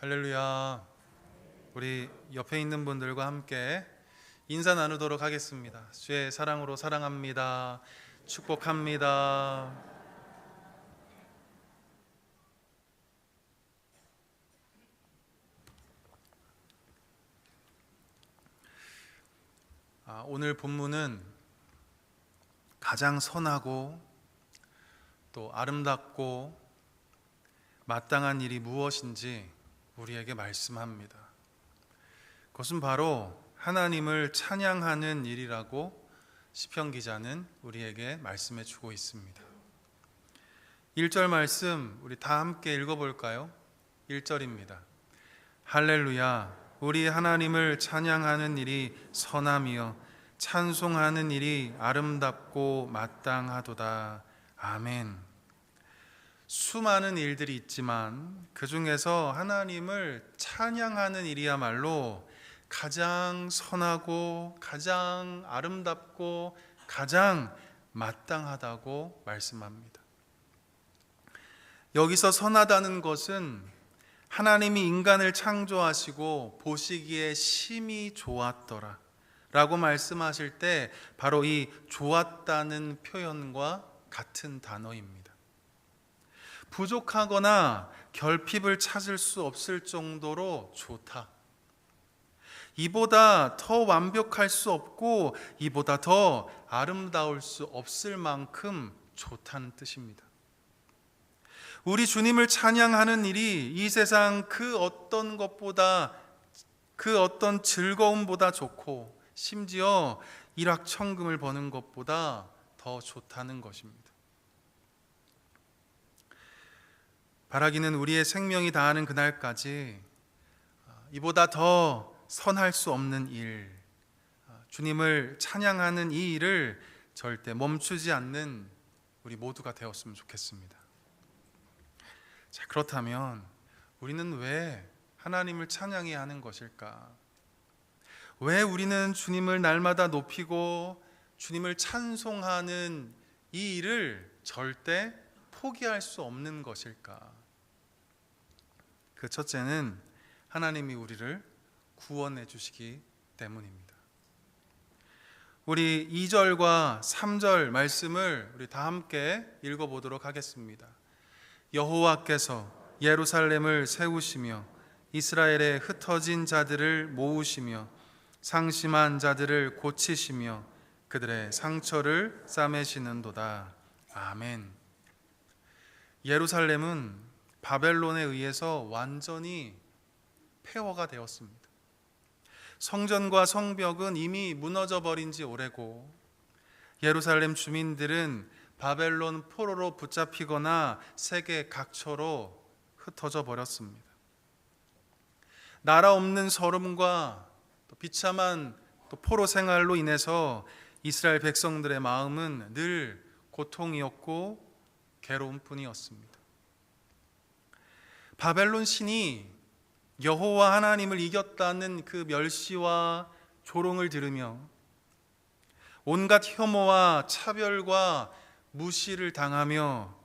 할렐루야. 우리 옆에 있는 분들과 함께 인사 나누도록 하겠습니다. 주의 사랑으로 사랑합니다. 축복합니다. 오늘 본문은 가장 선하고 또 아름답고 마땅한 일이 무엇인지 우리에게 말씀합니다. 그것은 바로 하나님을 찬양하는 일이라고 시편 기자는 우리에게 말씀해 주고 있습니다. 1절 말씀 우리 다 함께 읽어볼까요? 1절입니다. 할렐루야, 우리 하나님을 찬양하는 일이 선함이요 찬송하는 일이 아름답고 마땅하도다. 아멘. 수많은 일들이 있지만 그 중에서 하나님을 찬양하는 일이야말로 가장 선하고 가장 아름답고 가장 마땅하다고 말씀합니다. 여기서 선하다는 것은 하나님이 인간을 창조하시고 보시기에 심히 좋았더라 라고 말씀하실 때 바로 이 좋았다는 표현과 같은 단어입니다. 부족하거나 결핍을 찾을 수 없을 정도로 좋다. 이보다 더 완벽할 수 없고 이보다 더 아름다울 수 없을 만큼 좋다는 뜻입니다. 우리 주님을 찬양하는 일이 이 세상 그 어떤 것보다, 그 어떤 즐거움보다 좋고 심지어 일확천금을 버는 것보다 더 좋다는 것입니다. 바라기는 우리의 생명이 다하는 그날까지 이보다 더 선할 수 없는 일, 주님을 찬양하는 이 일을 절대 멈추지 않는 우리 모두가 되었으면 좋겠습니다. 자, 그렇다면 우리는 왜 하나님을 찬양해야 하는 것일까? 왜 우리는 주님을 날마다 높이고 주님을 찬송하는 이 일을 절대 포기할 수 없는 것일까? 그 첫째는 하나님이 우리를 구원해 주시기 때문입니다. 우리 2절과 3절 말씀을 우리 다 함께 읽어보도록 하겠습니다. 여호와께서 예루살렘을 세우시며 이스라엘의 흩어진 자들을 모으시며 상심한 자들을 고치시며 그들의 상처를 싸매시는도다. 아멘. 예루살렘은 바벨론에 의해서 완전히 폐허가 되었습니다. 성전과 성벽은 이미 무너져 버린 지 오래고 예루살렘 주민들은 바벨론 포로로 붙잡히거나 세계 각처로 흩어져 버렸습니다. 나라 없는 서름과 또 비참한 또 포로 생활로 인해서 이스라엘 백성들의 마음은 늘 고통이었고 괴로움 뿐이었습니다. 바벨론 신이 여호와 하나님을 이겼다는 그 멸시와 조롱을 들으며 온갖 혐오와 차별과 무시를 당하며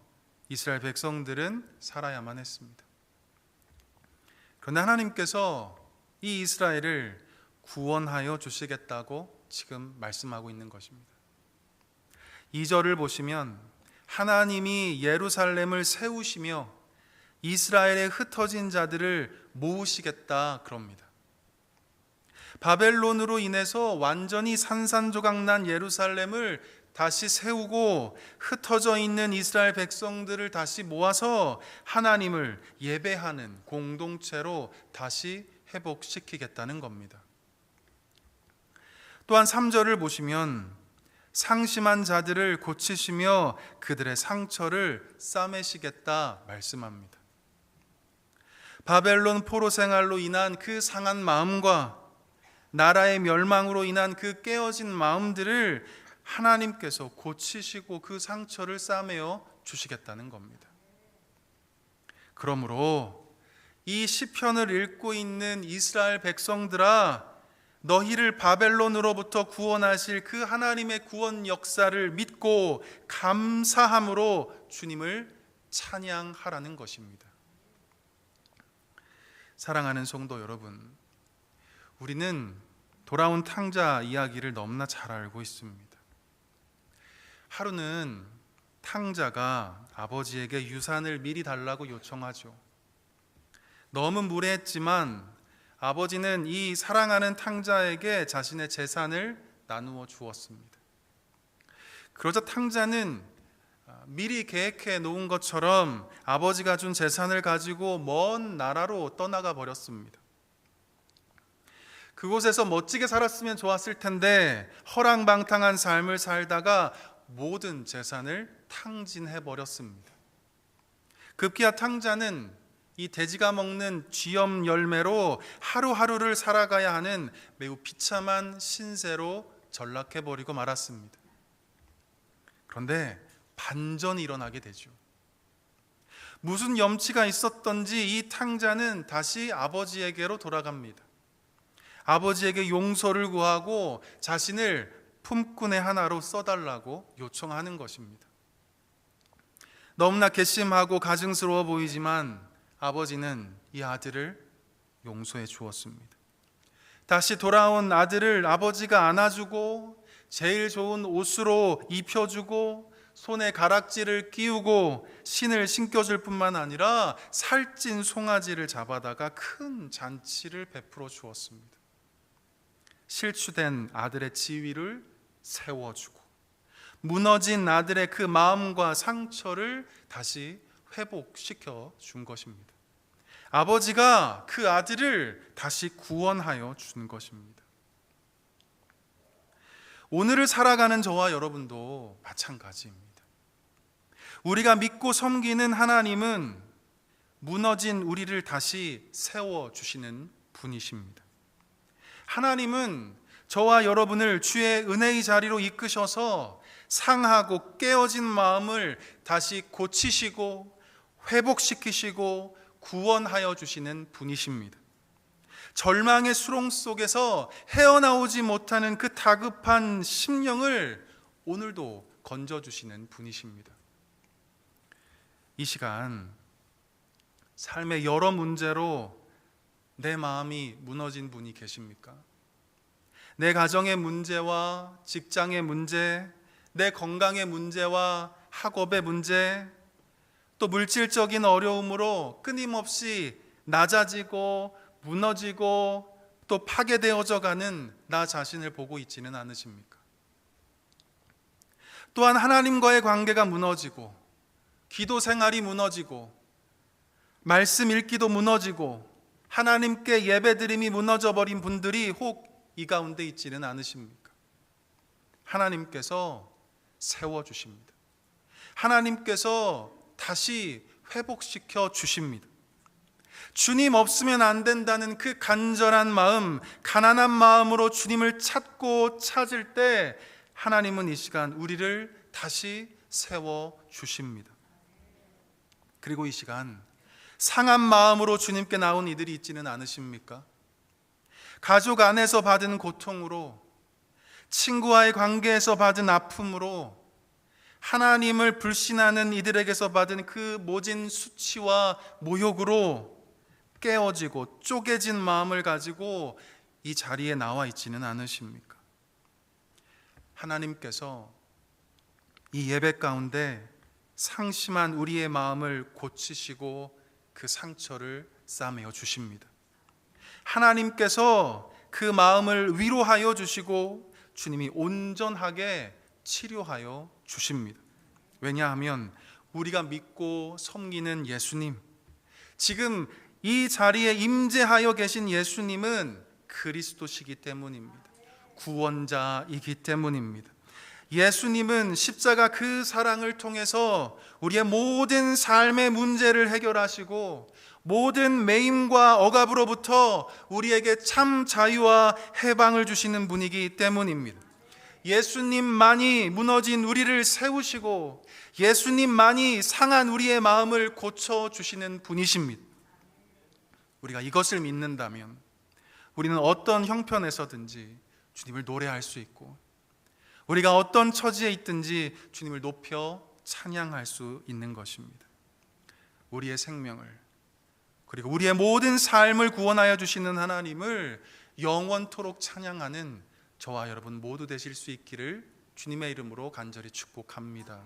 이스라엘 백성들은 살아야만 했습니다. 그러나 하나님께서 이 이스라엘을 구원하여 주시겠다고 지금 말씀하고 있는 것입니다. 2절을 보시면 하나님이 예루살렘을 세우시며 이스라엘의 흩어진 자들을 모으시겠다 그럽니다. 바벨론으로 인해서 완전히 산산조각난 예루살렘을 다시 세우고 흩어져 있는 이스라엘 백성들을 다시 모아서 하나님을 예배하는 공동체로 다시 회복시키겠다는 겁니다. 또한 3절을 보시면 상심한 자들을 고치시며 그들의 상처를 싸매시겠다 말씀합니다. 바벨론 포로 생활로 인한 그 상한 마음과 나라의 멸망으로 인한 그 깨어진 마음들을 하나님께서 고치시고 그 상처를 싸매어 주시겠다는 겁니다. 그러므로 이 시편을 읽고 있는 이스라엘 백성들아, 너희를 바벨론으로부터 구원하실 그 하나님의 구원 역사를 믿고 감사함으로 주님을 찬양하라는 것입니다. 사랑하는 성도 여러분, 우리는 돌아온 탕자 이야기를 너무나 잘 알고 있습니다. 하루는 탕자가 아버지에게 유산을 미리 달라고 요청하죠. 너무 무례했지만 아버지는 이 사랑하는 탕자에게 자신의 재산을 나누어 주었습니다. 그러자 탕자는 미리 계획해 놓은 것처럼 아버지가 준 재산을 가지고 먼 나라로 떠나가 버렸습니다. 그곳에서 멋지게 살았으면 좋았을 텐데 허랑방탕한 삶을 살다가 모든 재산을 탕진해 버렸습니다. 급기야 탕자는 이 돼지가 먹는 쥐염 열매로 하루하루를 살아가야 하는 매우 비참한 신세로 전락해 버리고 말았습니다. 그런데 반전이 일어나게 되죠. 무슨 염치가 있었던지 이 탕자는 다시 아버지에게로 돌아갑니다. 아버지에게 용서를 구하고 자신을 품꾼의 하나로 써달라고 요청하는 것입니다. 너무나 괘씸하고 가증스러워 보이지만 아버지는 이 아들을 용서해 주었습니다. 다시 돌아온 아들을 아버지가 안아주고 제일 좋은 옷으로 입혀주고 손에 가락지를 끼우고 신을 신겨줄 뿐만 아니라 살찐 송아지를 잡아다가 큰 잔치를 베풀어 주었습니다. 실추된 아들의 지위를 세워주고 무너진 아들의 그 마음과 상처를 다시 회복시켜 준 것입니다. 아버지가 그 아들을 다시 구원하여 준 것입니다. 오늘을 살아가는 저와 여러분도 마찬가지입니다. 우리가 믿고 섬기는 하나님은 무너진 우리를 다시 세워주시는 분이십니다. 하나님은 저와 여러분을 주의 은혜의 자리로 이끄셔서 상하고 깨어진 마음을 다시 고치시고 회복시키시고 구원하여 주시는 분이십니다. 절망의 수렁 속에서 헤어나오지 못하는 그 다급한 심령을 오늘도 건져주시는 분이십니다. 이 시간 삶의 여러 문제로 내 마음이 무너진 분이 계십니까? 내 가정의 문제와 직장의 문제, 내 건강의 문제와 학업의 문제, 또 물질적인 어려움으로 끊임없이 낮아지고 무너지고 또 파괴되어져 가는 나 자신을 보고 있지는 않으십니까? 또한 하나님과의 관계가 무너지고 기도 생활이 무너지고 말씀 읽기도 무너지고 하나님께 예배드림이 무너져 버린 분들이 혹 이 가운데 있지는 않으십니까? 하나님께서 세워주십니다. 하나님께서 다시 회복시켜 주십니다. 주님 없으면 안 된다는 그 간절한 마음, 가난한 마음으로 주님을 찾고 찾을 때 하나님은 이 시간 우리를 다시 세워 주십니다. 그리고 이 시간 상한 마음으로 주님께 나온 이들이 있지는 않으십니까? 가족 안에서 받은 고통으로, 친구와의 관계에서 받은 아픔으로, 하나님을 불신하는 이들에게서 받은 그 모진 수치와 모욕으로 깨어지고 쪼개진 마음을 가지고 이 자리에 나와 있지는 않으십니까? 하나님께서 이 예배 가운데 상심한 우리의 마음을 고치시고 그 상처를 싸매어 주십니다. 하나님께서 그 마음을 위로하여 주시고 주님이 온전하게 치료하여 주십니다. 왜냐하면 우리가 믿고 섬기는 예수님, 지금 이 자리에 임재하여 계신 예수님은 그리스도시기 때문입니다. 구원자이기 때문입니다. 예수님은 십자가 그 사랑을 통해서 우리의 모든 삶의 문제를 해결하시고 모든 매임과 억압으로부터 우리에게 참 자유와 해방을 주시는 분이기 때문입니다. 예수님만이 무너진 우리를 세우시고 예수님만이 상한 우리의 마음을 고쳐주시는 분이십니다. 우리가 이것을 믿는다면 우리는 어떤 형편에서든지 주님을 노래할 수 있고 우리가 어떤 처지에 있든지 주님을 높여 찬양할 수 있는 것입니다. 우리의 생명을 그리고 우리의 모든 삶을 구원하여 주시는 하나님을 영원토록 찬양하는 저와 여러분 모두 되실 수 있기를 주님의 이름으로 간절히 축복합니다.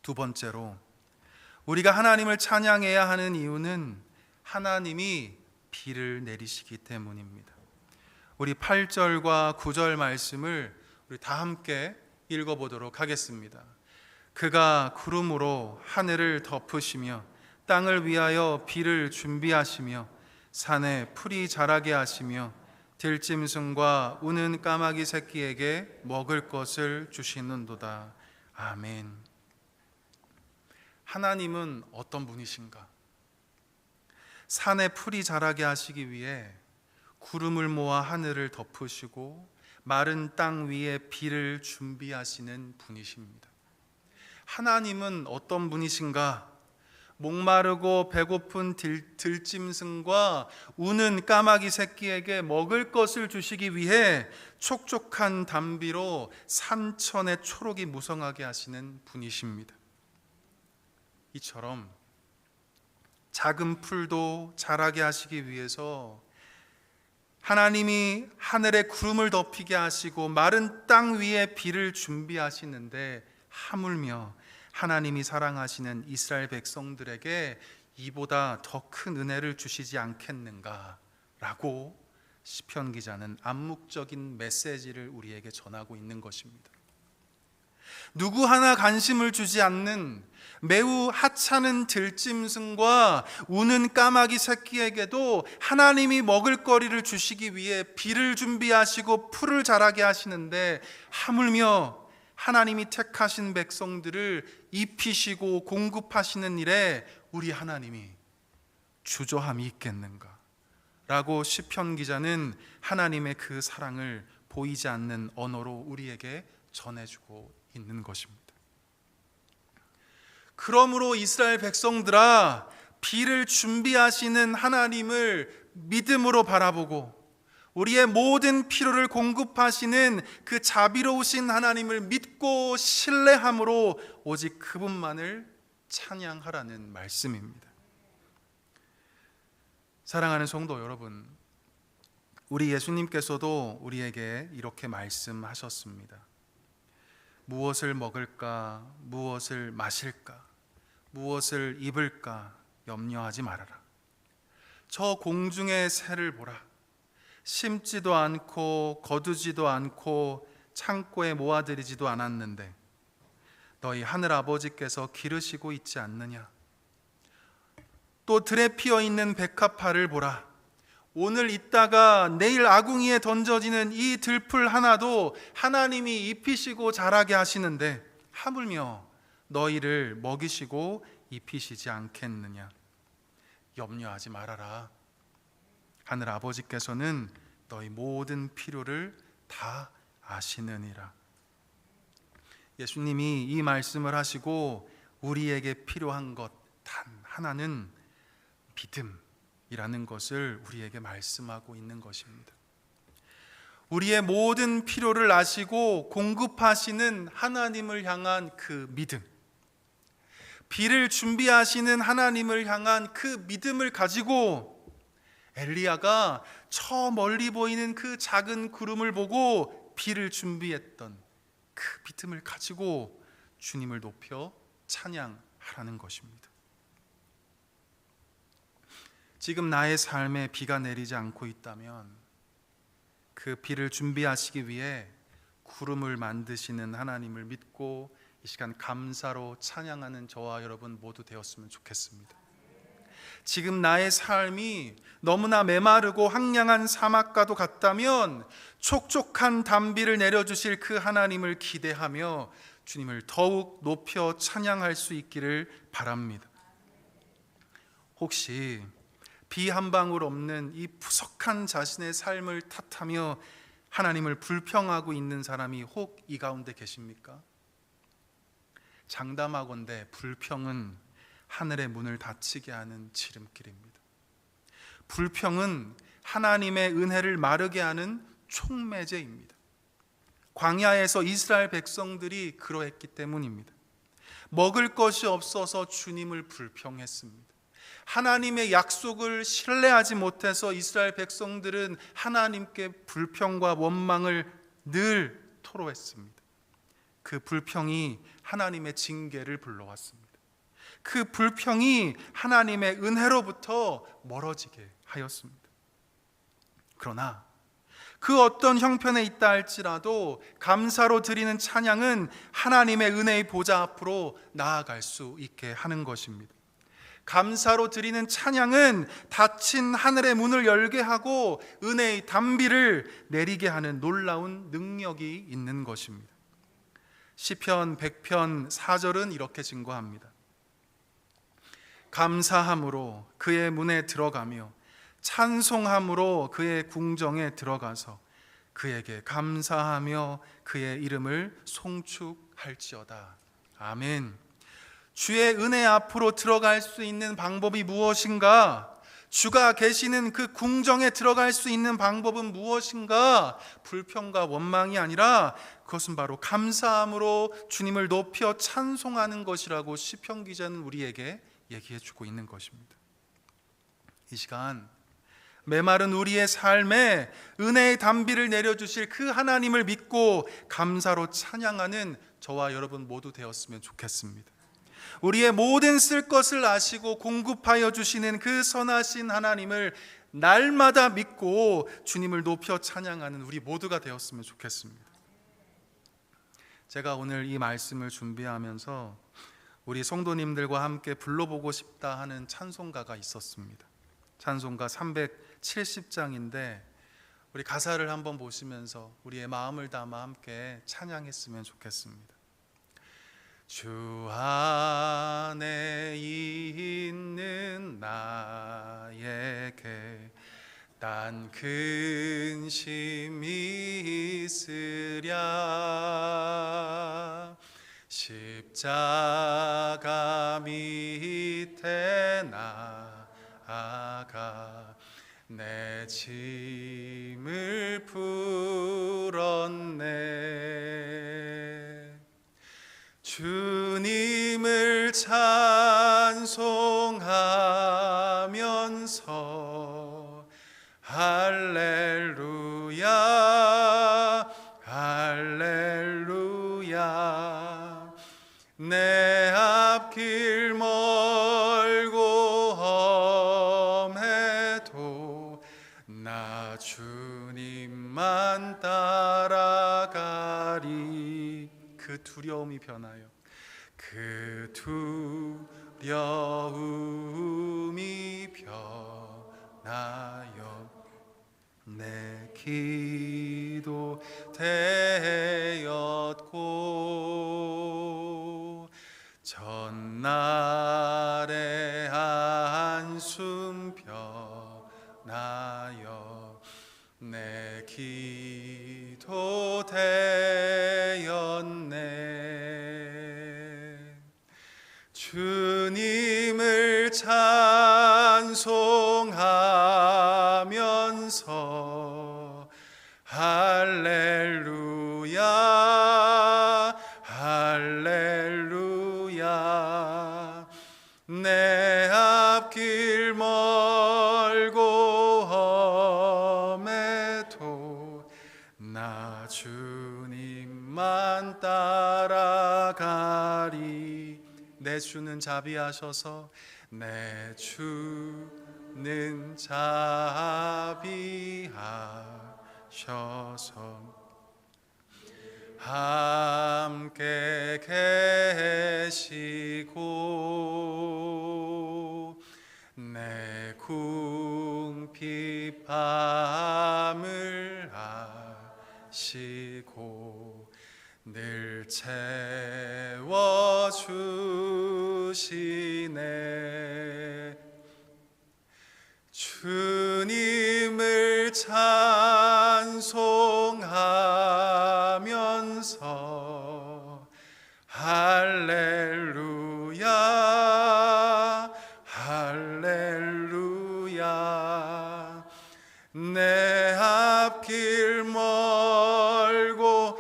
두 번째로, 우리가 하나님을 찬양해야 하는 이유는 하나님이 비를 내리시기 때문입니다. 우리 8절과 9절 말씀을 우리 다 함께 읽어보도록 하겠습니다. 그가 구름으로 하늘을 덮으시며 땅을 위하여 비를 준비하시며 산에 풀이 자라게 하시며 들짐승과 우는 까마귀 새끼에게 먹을 것을 주시는도다. 아멘. 하나님은 어떤 분이신가? 산에 풀이 자라게 하시기 위해 구름을 모아 하늘을 덮으시고 마른 땅 위에 비를 준비하시는 분이십니다. 하나님은 어떤 분이신가? 목마르고 배고픈 들짐승과 우는 까마귀 새끼에게 먹을 것을 주시기 위해 촉촉한 담비로 산천의 초록이 무성하게 하시는 분이십니다. 이처럼 작은 풀도 자라게 하시기 위해서 하나님이 하늘에 구름을 덮이게 하시고 마른 땅 위에 비를 준비하시는데, 하물며 하나님이 사랑하시는 이스라엘 백성들에게 이보다 더 큰 은혜를 주시지 않겠는가라고 시편 기자는 암묵적인 메시지를 우리에게 전하고 있는 것입니다. 누구 하나 관심을 주지 않는 매우 하찮은 들짐승과 우는 까마귀 새끼에게도 하나님이 먹을 거리를 주시기 위해 비를 준비하시고 풀을 자라게 하시는데, 하물며 하나님이 택하신 백성들을 입히시고 공급하시는 일에 우리 하나님이 주저함이 있겠는가? 라고 시편 기자는 하나님의 그 사랑을 보이지 않는 언어로 우리에게 전해주고 있는 것입니다. 그러므로 이스라엘 백성들아, 비를 준비하시는 하나님을 믿음으로 바라보고 우리의 모든 필요를 공급하시는 그 자비로우신 하나님을 믿고 신뢰함으로 오직 그분만을 찬양하라는 말씀입니다. 사랑하는 성도 여러분, 우리 예수님께서도 우리에게 이렇게 말씀하셨습니다. 무엇을 먹을까, 무엇을 마실까, 무엇을 입을까 염려하지 말아라. 저 공중의 새를 보라. 심지도 않고 거두지도 않고 창고에 모아들이지도 않았는데 너희 하늘 아버지께서 기르시고 있지 않느냐? 또 들에 피어 있는 백합화를 보라. 오늘 있다가 내일 아궁이에 던져지는 이 들풀 하나도 하나님이 입히시고 자라게 하시는데 하물며 너희를 먹이시고 입히시지 않겠느냐? 염려하지 말아라. 하늘 아버지께서는 너희 모든 필요를 다 아시느니라. 예수님이 이 말씀을 하시고 우리에게 필요한 것 단 하나는 믿음이라는 것을 우리에게 말씀하고 있는 것입니다. 우리의 모든 필요를 아시고 공급하시는 하나님을 향한 그 믿음, 비를 준비하시는 하나님을 향한 그 믿음을 가지고 엘리야가 저 멀리 보이는 그 작은 구름을 보고 비를 준비했던 그 믿음을 가지고 주님을 높여 찬양하라는 것입니다. 지금 나의 삶에 비가 내리지 않고 있다면 그 비를 준비하시기 위해 구름을 만드시는 하나님을 믿고 이 시간 감사로 찬양하는 저와 여러분 모두 되었으면 좋겠습니다. 지금 나의 삶이 너무나 메마르고 황량한 사막과도 같다면 촉촉한 담비를 내려주실 그 하나님을 기대하며 주님을 더욱 높여 찬양할 수 있기를 바랍니다. 혹시 비 한 방울 없는 이 푸석한 자신의 삶을 탓하며 하나님을 불평하고 있는 사람이 혹 이 가운데 계십니까? 장담하건대 불평은 하늘의 문을 닫히게 하는 지름길입니다. 불평은 하나님의 은혜를 마르게 하는 촉매제입니다. 광야에서 이스라엘 백성들이 그러했기 때문입니다. 먹을 것이 없어서 주님을 불평했습니다. 하나님의 약속을 신뢰하지 못해서 이스라엘 백성들은 하나님께 불평과 원망을 늘 토로했습니다. 그 불평이 하나님의 징계를 불러왔습니다. 그 불평이 하나님의 은혜로부터 멀어지게 하였습니다. 그러나 그 어떤 형편에 있다 할지라도 감사로 드리는 찬양은 하나님의 은혜의 보좌 앞으로 나아갈 수 있게 하는 것입니다. 감사로 드리는 찬양은 닫힌 하늘의 문을 열게 하고 은혜의 단비를 내리게 하는 놀라운 능력이 있는 것입니다. 시편 100편 4절은 이렇게 증거합니다. 감사함으로 그의 문에 들어가며 찬송함으로 그의 궁정에 들어가서 그에게 감사하며 그의 이름을 송축할지어다. 아멘. 주의 은혜 앞으로 들어갈 수 있는 방법이 무엇인가? 주가 계시는 그 궁정에 들어갈 수 있는 방법은 무엇인가? 불평과 원망이 아니라 그것은 바로 감사함으로 주님을 높여 찬송하는 것이라고 시편 기자는 우리에게 얘기해 주고 있는 것입니다. 이 시간 메마른 우리의 삶에 은혜의 단비를 내려주실 그 하나님을 믿고 감사로 찬양하는 저와 여러분 모두 되었으면 좋겠습니다. 우리의 모든 쓸 것을 아시고 공급하여 주시는 그 선하신 하나님을 날마다 믿고 주님을 높여 찬양하는 우리 모두가 되었으면 좋겠습니다. 제가 오늘 이 말씀을 준비하면서 우리 성도님들과 함께 불러보고 싶다 하는 찬송가가 있었습니다. 찬송가 370장인데 우리 가사를 한번 보시면서 우리의 마음을 담아 함께 찬양했으면 좋겠습니다. 주 안에 있는 나에게 난 근심이 있으랴 십자가 밑에 나아가 내 짐을 풀었네. 주님을 찬송하면서 할렐루야 할렐루야 내 앞길 멀고 험해도 나 주님만 따라가리. 그 두려움이 변하여 그 두려움이 변하여 내 기도 되었고 전날의 한숨 변하여 내 기도 되었네. 주님을 찬송하면서 할렐루야 할렐루야 내 앞길 멀고 험해도 나 주님만 따라가리. 내 주는 자비하셔서 내 주는 자비하셔서 함께 계시고 내 궁핍함을 아시고 늘 채워주시네. 주님을 찬송하면서 할렐루야 할렐루야 내 앞길 멀고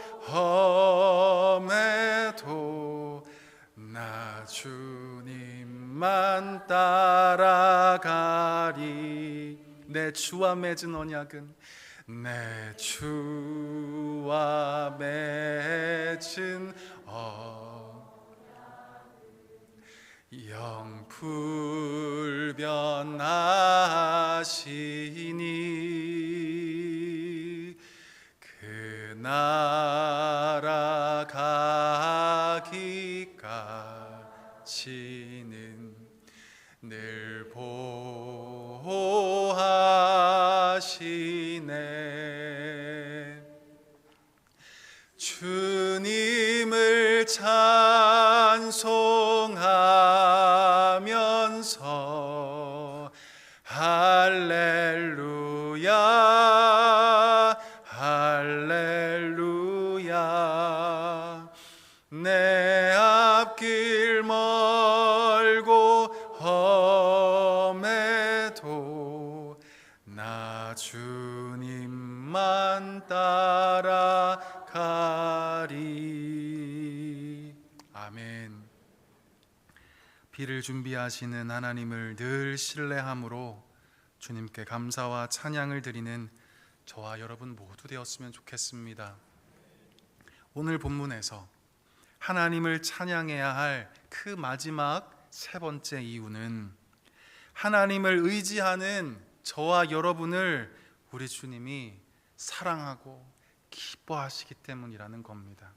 험해도 나 주님만 따라 내 주와 맺은 언약은 내 주와 맺은 영불변하시니 그 나라 가기까지는 늘 보호하시네. 주님을 찬송하면서 할렐루야 할렐루야. 내 앞길 멀고 험해도 나 주님만 따라가리. 아멘. 비를 준비하시는 하나님을 늘 신뢰함으로 주님께 감사와 찬양을 드리는 저와 여러분 모두 되었으면 좋겠습니다. 오늘 본문에서 하나님을 찬양해야 할 그 마지막 세 번째 이유는 하나님을 의지하는 저와 여러분을 우리 주님이 사랑하고 기뻐하시기 때문이라는 겁니다.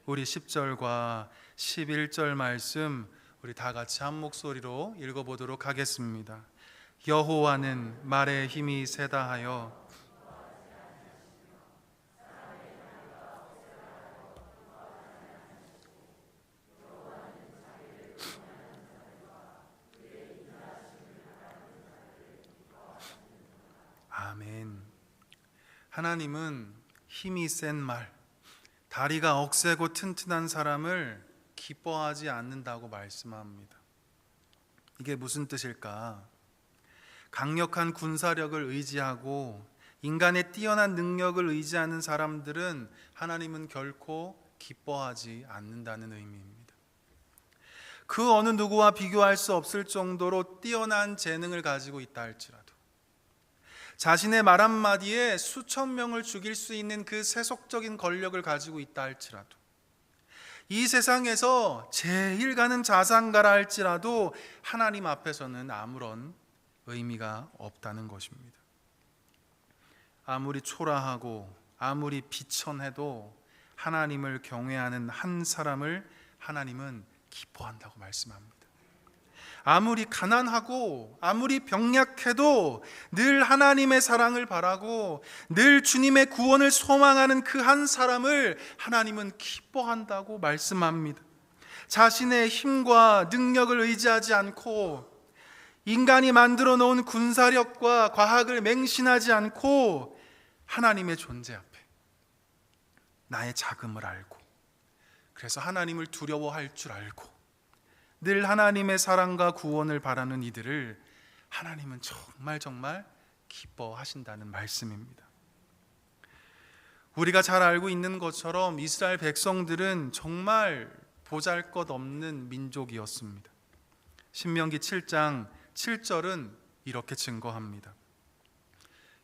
우리 10절과 11절 말씀 우리 다 같이 한 목소리로 읽어보도록 하겠습니다. 여호와는 말에 힘이 세다 하여 아멘. 하나님은 힘이 센 말, 다리가 억세고 튼튼한 사람을 기뻐하지 않는다고 말씀합니다. 이게 무슨 뜻일까? 강력한 군사력을 의지하고 인간의 뛰어난 능력을 의지하는 사람들은 하나님은 결코 기뻐하지 않는다는 의미입니다. 그 어느 누구와 비교할 수 없을 정도로 뛰어난 재능을 가지고 있다 할지라도, 자신의 말 한마디에 수천 명을 죽일 수 있는 그 세속적인 권력을 가지고 있다 할지라도, 이 세상에서 제일 가는 자산가라 할지라도 하나님 앞에서는 아무런 의미가 없다는 것입니다. 아무리 초라하고 아무리 비천해도 하나님을 경외하는 한 사람을 하나님은 기뻐한다고 말씀합니다. 아무리 가난하고 아무리 병약해도 늘 하나님의 사랑을 바라고 늘 주님의 구원을 소망하는 그 한 사람을 하나님은 기뻐한다고 말씀합니다. 자신의 힘과 능력을 의지하지 않고 인간이 만들어 놓은 군사력과 과학을 맹신하지 않고 하나님의 존재 앞에 나의 작음을 알고, 그래서 하나님을 두려워할 줄 알고 늘 하나님의 사랑과 구원을 바라는 이들을 하나님은 정말 기뻐하신다는 말씀입니다. 우리가 잘 알고 있는 것처럼 이스라엘 백성들은 정말 보잘것없는 민족이었습니다. 신명기 7장 7절은 이렇게 증거합니다.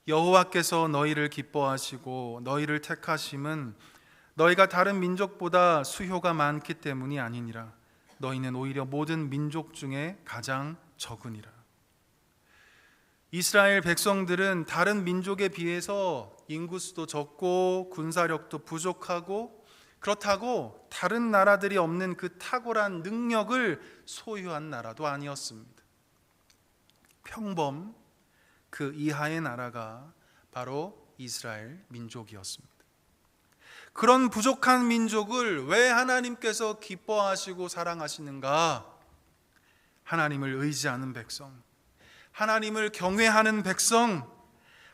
여호와께서 너희를 기뻐하시고 너희를 택하심은 너희가 다른 민족보다 수효가 많기 때문이 아니니라. 너희는 오히려 모든 민족 중에 가장 적으니라. 이스라엘 백성들은 다른 민족에 비해서 인구수도 적고 군사력도 부족하고, 그렇다고 다른 나라들이 없는 그 탁월한 능력을 소유한 나라도 아니었습니다. 평범 그 이하의 나라가 바로 이스라엘 민족이었습니다. 그런 부족한 민족을 왜 하나님께서 기뻐하시고 사랑하시는가? 하나님을 의지하는 백성, 하나님을 경외하는 백성,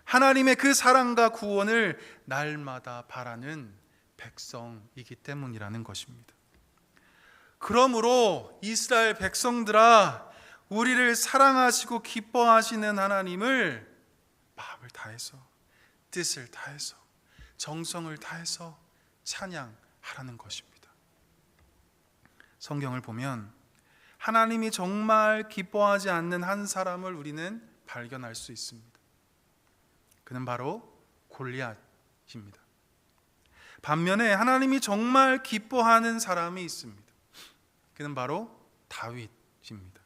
하나님의 그 사랑과 구원을 날마다 바라는 백성이기 때문이라는 것입니다. 그러므로 이스라엘 백성들아, 우리를 사랑하시고 기뻐하시는 하나님을 마음을 다해서, 뜻을 다해서, 정성을 다해서 찬양하라는 것입니다. 성경을 보면 하나님이 정말 기뻐하지 않는 한 사람을 우리는 발견할 수 있습니다. 그는 바로 골리앗입니다. 반면에 하나님이 정말 기뻐하는 사람이 있습니다. 그는 바로 다윗입니다.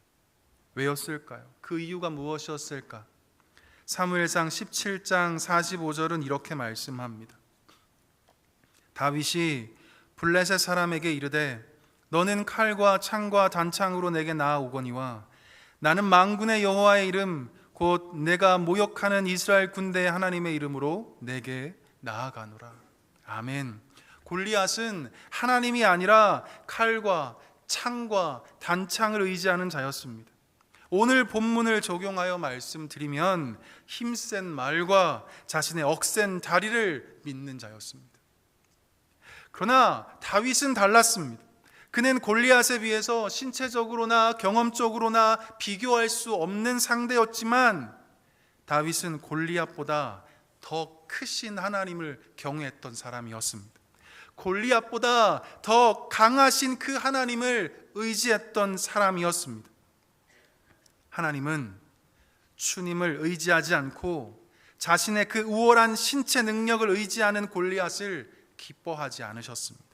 왜였을까요? 그 이유가 무엇이었을까? 사무엘상 17장 45절은 이렇게 말씀합니다. 다윗이 블레셋 사람에게 이르되 너는 칼과 창과 단창으로 내게 나아오거니와 나는 만군의 여호와의 이름 곧 내가 모욕하는 이스라엘 군대의 하나님의 이름으로 내게 나아가노라. 아멘. 골리앗은 하나님이 아니라 칼과 창과 단창을 의지하는 자였습니다. 오늘 본문을 적용하여 말씀드리면 힘센 말과 자신의 억센 다리를 믿는 자였습니다. 그러나 다윗은 달랐습니다. 그는 골리앗에 비해서 신체적으로나 경험적으로나 비교할 수 없는 상대였지만 다윗은 골리앗보다 더 크신 하나님을 경외했던 사람이었습니다. 골리앗보다 더 강하신 그 하나님을 의지했던 사람이었습니다. 하나님은 주님을 의지하지 않고 자신의 그 우월한 신체 능력을 의지하는 골리앗을 기뻐하지 않으셨습니다.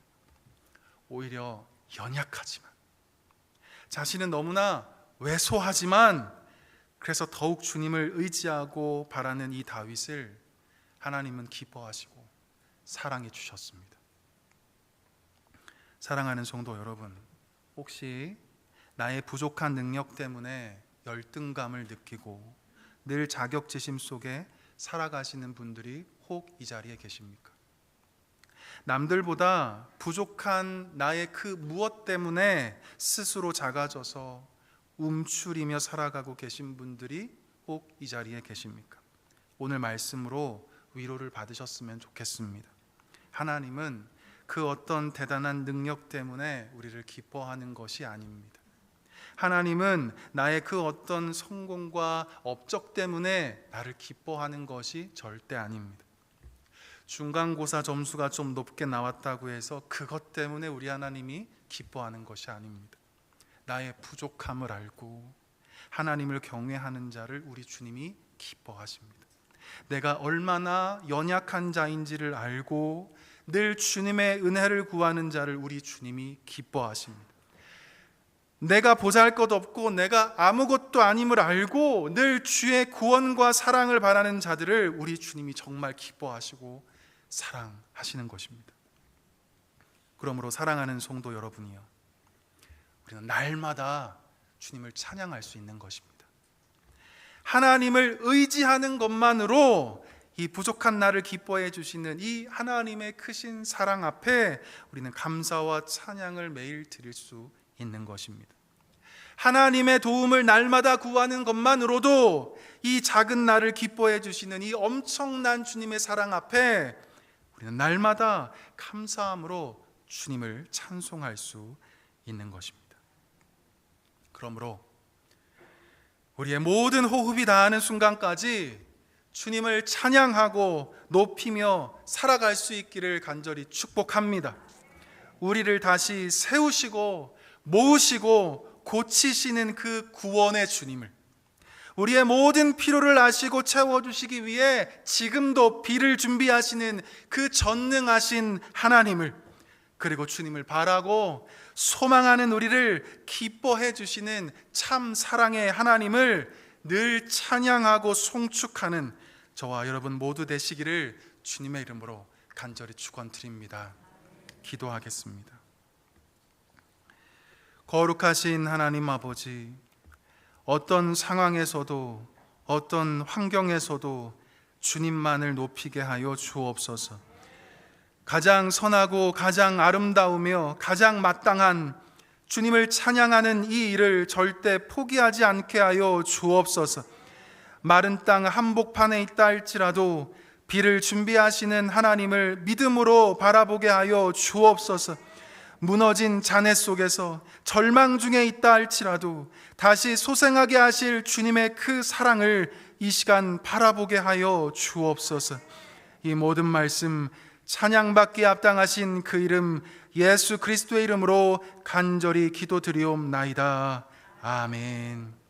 오히려 연약하지만, 자신은 너무나 왜소하지만 그래서 더욱 주님을 의지하고 바라는 이 다윗을 하나님은 기뻐하시고 사랑해 주셨습니다. 사랑하는 성도 여러분, 혹시 나의 부족한 능력 때문에 열등감을 느끼고 늘 자격지심 속에 살아가시는 분들이 혹 이 자리에 계십니까? 남들보다 부족한 나의 그 무엇 때문에 스스로 작아져서 움츠리며 살아가고 계신 분들이 혹 이 자리에 계십니까? 오늘 말씀으로 위로를 받으셨으면 좋겠습니다. 하나님은 그 어떤 대단한 능력 때문에 우리를 기뻐하는 것이 아닙니다. 하나님은 나의 그 어떤 성공과 업적 때문에 나를 기뻐하는 것이 절대 아닙니다. 중간고사 점수가 좀 높게 나왔다고 해서 그것 때문에 우리 하나님이 기뻐하는 것이 아닙니다. 나의 부족함을 알고 하나님을 경외하는 자를 우리 주님이 기뻐하십니다. 내가 얼마나 연약한 자인지를 알고 늘 주님의 은혜를 구하는 자를 우리 주님이 기뻐하십니다. 내가 보잘것없고 내가 아무것도 아님을 알고 늘 주의 구원과 사랑을 바라는 자들을 우리 주님이 정말 기뻐하시고 사랑하시는 것입니다. 그러므로 사랑하는 성도 여러분이요, 우리는 날마다 주님을 찬양할 수 있는 것입니다. 하나님을 의지하는 것만으로 이 부족한 나를 기뻐해 주시는 이 하나님의 크신 사랑 앞에 우리는 감사와 찬양을 매일 드릴 수 있는 것입니다. 하나님의 도움을 날마다 구하는 것만으로도 이 작은 나를 기뻐해 주시는 이 엄청난 주님의 사랑 앞에 우리는 날마다 감사함으로 주님을 찬송할 수 있는 것입니다. 그러므로 우리의 모든 호흡이 닿는 순간까지 주님을 찬양하고 높이며 살아갈 수 있기를 간절히 축복합니다. 우리를 다시 세우시고 모으시고 고치시는 그 구원의 주님을, 우리의 모든 필요를 아시고 채워주시기 위해 지금도 비를 준비하시는 그 전능하신 하나님을, 그리고 주님을 바라고 소망하는 우리를 기뻐해 주시는 참 사랑의 하나님을 늘 찬양하고 송축하는 저와 여러분 모두 되시기를 주님의 이름으로 간절히 축원드립니다. 기도하겠습니다. 거룩하신 하나님 아버지, 어떤 상황에서도 어떤 환경에서도 주님만을 높이게 하여 주옵소서. 가장 선하고 가장 아름다우며 가장 마땅한 주님을 찬양하는 이 일을 절대 포기하지 않게 하여 주옵소서. 마른 땅 한복판에 있다 할지라도 비를 준비하시는 하나님을 믿음으로 바라보게 하여 주옵소서. 무너진 잔해 속에서 절망 중에 있다 할지라도 다시 소생하게 하실 주님의 그 사랑을 이 시간 바라보게 하여 주옵소서. 이 모든 말씀 찬양받기에 합당하신 그 이름 예수 그리스도의 이름으로 간절히 기도드리옵나이다. 아멘.